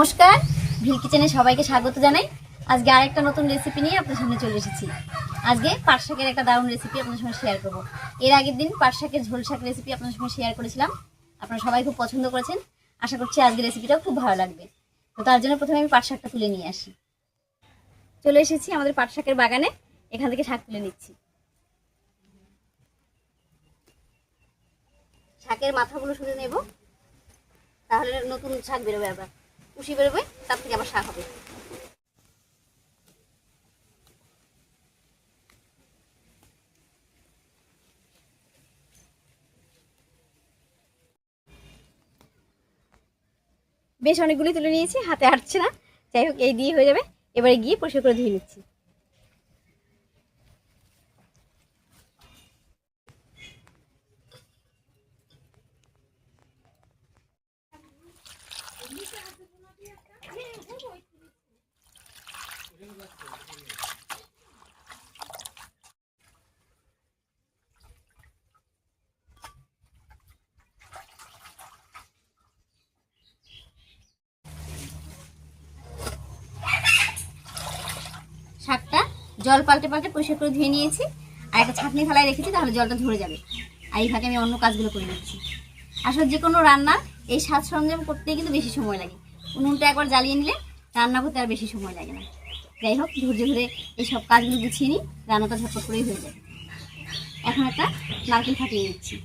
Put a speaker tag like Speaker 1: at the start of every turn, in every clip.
Speaker 1: নমস্কার, ভিল কিচেনে সবাইকে স্বাগত জানাই। আজকে আরেকটা নতুন রেসিপি নিয়ে আপনাদের সামনে চলে এসেছি। আজকে পাট শাকের একটা দারুণ রেসিপি আপনাদের সঙ্গে শেয়ার করব। এর আগের দিন পাট শাকের ঝোল শাক রেসিপি আপনাদের সঙ্গে শেয়ার করেছিলাম, আপনারা সবাই খুব পছন্দ করেছেন। আশা করছি আজকের রেসিপিটাও খুব ভালো লাগবে। তো তার জন্য প্রথমে আমি পাট শাকটা তুলে নিয়ে আসি। চলে এসেছি আমাদের পাট শাকের বাগানে, এখান থেকে শাক তুলে নিচ্ছি। শাকের মাথাগুলো শুধু নেব, তাহলে নতুন শাক বেরোবে, আবার কুশি বেরোবে, তার থেকে আবার শাক হবে। বেশ অনেকগুলি তুলে নিয়েছি, হাতে আটছে না, যাই হোক এই দিয়ে হয়ে যাবে। এবারে গিয়ে পরিষ্কার করে ধুয়ে নিচ্ছি। শাকটা জল পাল্টে পাল্টে পরিষ্কার করে ধুয়ে নিয়েছি, আর একটা ছাঁকনি থালায় রেখেছি, তাহলে জলটা ঝরে যাবে। আর এই ফাঁকে আমি অন্য কাজগুলো করে নিচ্ছি। আসলে যে কোনো রান্না এই সাজ সরঞ্জাম করতে কিন্তু বেশি সময় লাগে। উনুনটা একবার জ্বালিয়ে নিলে রান্না করতে আর বেশি সময় লাগে না। যাই হোক, ধৈর্য ধরে এই সব কাজগুলো গুছিয়ে নিই, রান্নাটা ঝটপট করেই হয়ে যাবে। এখন একটা নারকেল ফাটিয়ে নিচ্ছি।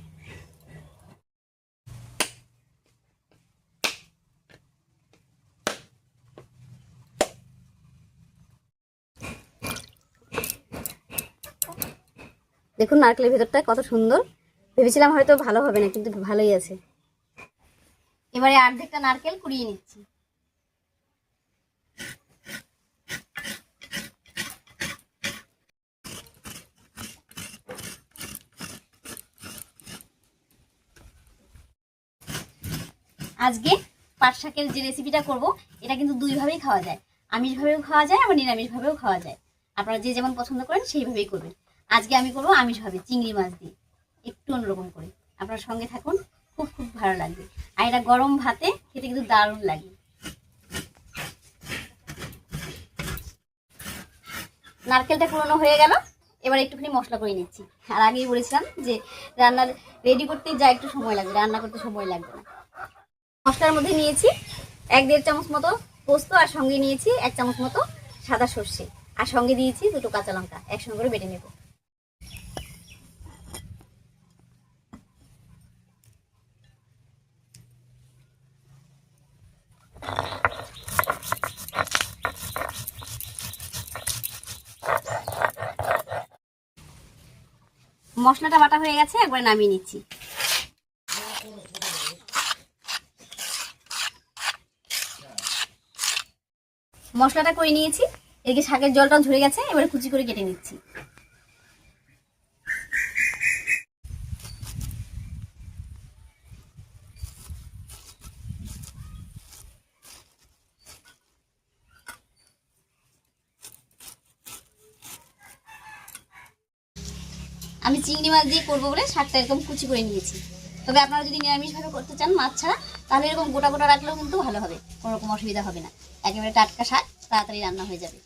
Speaker 1: দেখুন নারকেলের ভেতরটা কত সুন্দর। ভেবেছিলাম হয়তো ভালো হবে না, কিন্তু ভালোই আছে। এবারে অর্ধেকটা নারকেল কুড়িয়ে নিচ্ছি। আজকে পাট শাকের যে রেসিপিটা করব, এটা কিন্তু দুইভাবেই খাওয়া যায়। আমিষভাবেও খাওয়া যায়, আবার নিরামিষভাবেও খাওয়া যায়। আপনারা যে যেমন পছন্দ করেন সেইভাবেই করবেন। আজকে আমি করবো আমিষভাবে, চিংড়ি মাছ দিয়ে, একটু অন্যরকম করে। আপনার সঙ্গে থাকুন, খুব খুব ভালো লাগবে। আর এটা গরম ভাতে খেতে কিন্তু দারুণ লাগে। নারকেলটা কুড়ানো হয়ে গেল, এবার একটুখানি মশলা করে নিচ্ছি। আর আগেই বলেছিলাম যে রান্নার রেডি করতে যা একটু সময় লাগবে, রান্না করতে সময় লাগবে না। মশলার মধ্যে নিয়েছি 1-1.5 চামচ মতো পোস্ত, আর সঙ্গে নিয়েছি 1 চামচ মতো সাদা সর্ষে, আর সঙ্গে দিয়েছি 2টো কাঁচা লঙ্কা, একসঙ্গে করে বেটে নেব। মশলাটা বাটা হয়ে গেছে, একবার নামিয়ে নিচ্ছি। মশলাটা করে নিয়েছি, এদিকে শাকের জলটাও ঝরে গেছে, এবারে কুচি করে কেটে নিচ্ছি। আমি চিংড়ি মাছ দিয়ে করবো বলে শাকটা এরকম কুচি করে নিয়েছি। তবে আপনারা যদি নিরামিষভাবে করতে চান মাছ ছাড়া, তাহলে এরকম গোটা গোটা রাখলেও কিন্তু ভালো হবে, কোনো রকম অসুবিধা হবে না। একেবারে টাটকা শাক, তাড়াতাড়ি রান্না হয়ে যাবে।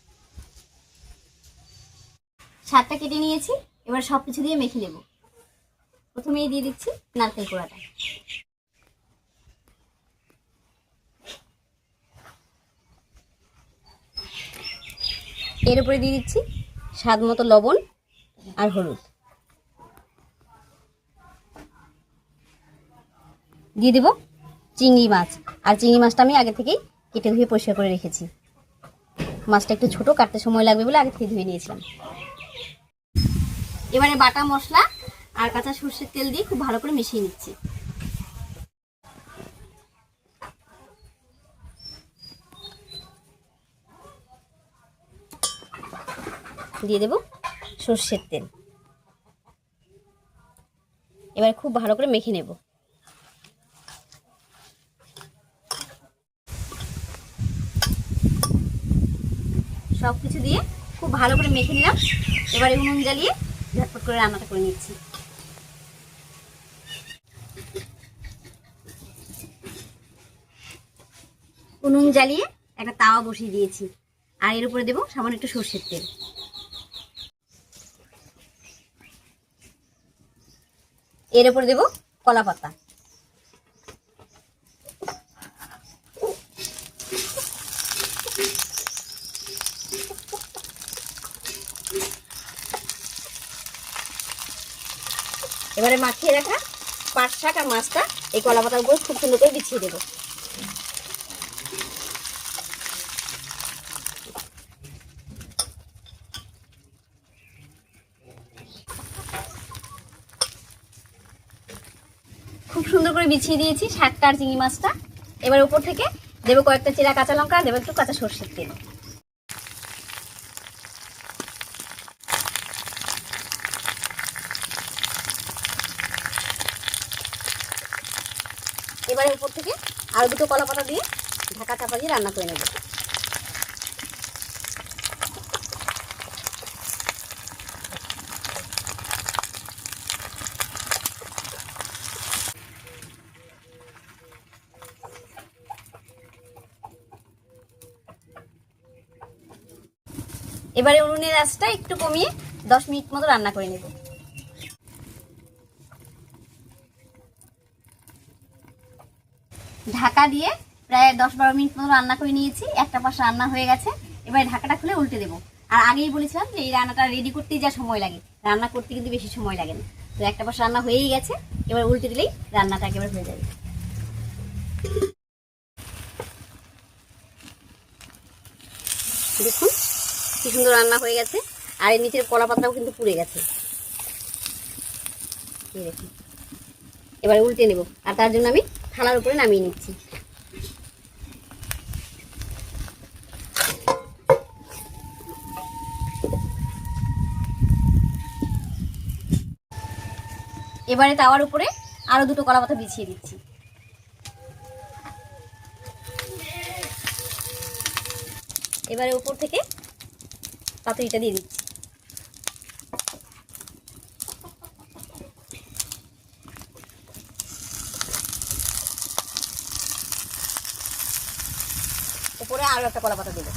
Speaker 1: শাকটা কেটে নিয়েছি, এবার সব কিছু দিয়ে মেখে নেব। প্রথমেই দিয়ে দিচ্ছি নারকেল কোড়াটা, এর উপরে দিয়ে দিচ্ছি স্বাদ মতো লবণ আর হলুদ, দিয়ে দেব চিংড়ি মাছ। আর চিংড়ি মাছটা আমি আগে থেকেই কেটে ধুয়ে পরিষ্কার করে রেখেছি। মাছটা একটু ছোট, কাটতে সময় লাগবে বলে আগে থেকে ধুয়ে নিয়েছিলাম। এবারে বাটা মশলা আর কাঁচা সর্ষের তেল দিয়ে খুব ভালো করে মিশিয়ে নিচ্ছি। দিয়ে দেব সর্ষের তেল, এবার খুব ভালো করে মেখে নেব। সব কিছু দিয়ে খুব ভালো করে মেখে নিলাম। এবারে উনুন জ্বালিয়ে ঝটপট করে রান্নাটা করে নিচ্ছি। উনুন জ্বালিয়ে একটা তাওয়া বসিয়ে দিয়েছি, আর এর উপরে দেবো সামান্য একটু সর্ষের তেল। এর উপরে দেবো কলা পাতা। এবারে মাখিয়ে রাখা পাট শাক আর মাছটা এই কলা পাতার উপর খুব সুন্দর করে বিছিয়ে দেবো। খুব সুন্দর করে বিছিয়ে দিয়েছি শাকটা আর চিংড়ি মাছটা। এবার উপর থেকে দেবো কয়েকটা চিরা কাঁচা লঙ্কা, দেবো একটু কাঁচা সর্ষের তেল। এবারে উপর থেকে আরো দুটো কলা পাতা দিয়ে ঢাকা চাপা দিয়ে রান্না করে নেব। এবারে উনুনের আঁচটা একটু কমিয়ে 10 মিনিট মতো রান্না করে নেব। ঢাকা দিয়ে প্রায় 10-12 মিনিট মতো রান্না করে নিয়েছি। একটা পাশ রান্না হয়ে গেছে। এবারে ঢাকাটা খুলে উল্টে দেবো। আর আগেই বলেছিলাম যে এই রান্নাটা রেডি করতেই যা সময় লাগে, রান্না করতে কিন্তু বেশি সময় লাগে না। তো একটা পাশ রান্না হয়েই গেছে, এবার উল্টে দিলেই রান্নাটা একেবারে হয়ে যাবে। দেখুন কি সুন্দর রান্না হয়ে গেছে, আর এর নিচের কলা পাতাটাও কিন্তু পুড়ে গেছে। দেখুন এবারে উল্টে নেব, আর তার জন্য আমি থালার উপরে নামিয়ে নিচ্ছি। এবারে তাওয়ার উপরে আরো দুটো কলা পাতা বিছিয়ে দিচ্ছি। এবারে উপর থেকে পাতুরিটা দিয়ে দিচ্ছি। উপরে আরো একটা কলা পাতা দেবো।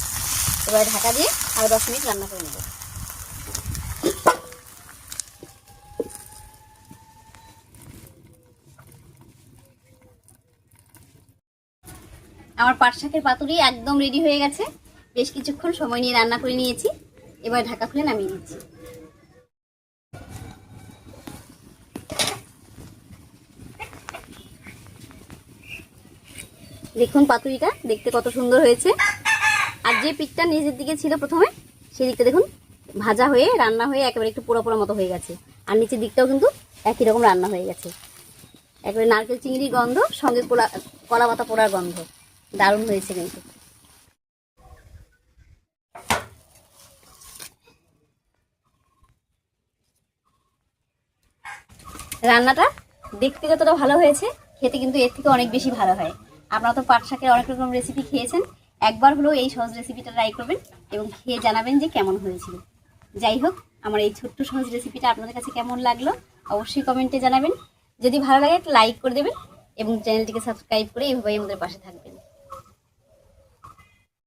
Speaker 1: এবারে ঢাকা দিয়ে আরো 10 মিনিট রান্না করে নেব। আমার পাট শাকের পাতুরি একদম রেডি হয়ে গেছে। বেশ কিছুক্ষণ সময় নিয়ে রান্না করে নিয়েছি। এবার ঢাকা খুলে নামিয়ে দিচ্ছি। দেখুন পাতুরিটা দেখতে কত সুন্দর হয়েছে। আর যে পিঠটা নিচের দিকে ছিল প্রথমে, সেই দিকটা দেখুন ভাজা হয়ে রান্না হয়ে একেবারে একটু পোড়া পোড়া মতো হয়ে গেছে। আর নিচের দিকটাও কিন্তু একই রকম রান্না হয়ে গেছে। একেবারে নারকেল চিংড়ি গন্ধ, সঙ্গে কলা পাতা পোড়ার গন্ধ, দারুণ হয়েছে কিন্তু। রান্নাটা দেখতে যতটা ভালো হয়েছে, খেতে কিন্তু এর থেকে অনেক বেশি ভালো হয়। আপনারা তো পাট শাকের অনেক রকম রেসিপি খেয়েছেন, একবার হলেও এই সহজ রেসিপিটা ট্রাই করবেন এবং খেয়ে জানাবেন যে কেমন হয়েছিল। যাই হোক, আমার এই ছোট্ট সহজ রেসিপিটা আপনাদের কাছে কেমন লাগলো অবশ্যই কমেন্টে জানাবেন। যদি ভালো লাগে একটা লাইক করে দেবেন এবং চ্যানেলটিকে সাবস্ক্রাইব করে এইভাবেই আমাদের পাশে থাকবেন।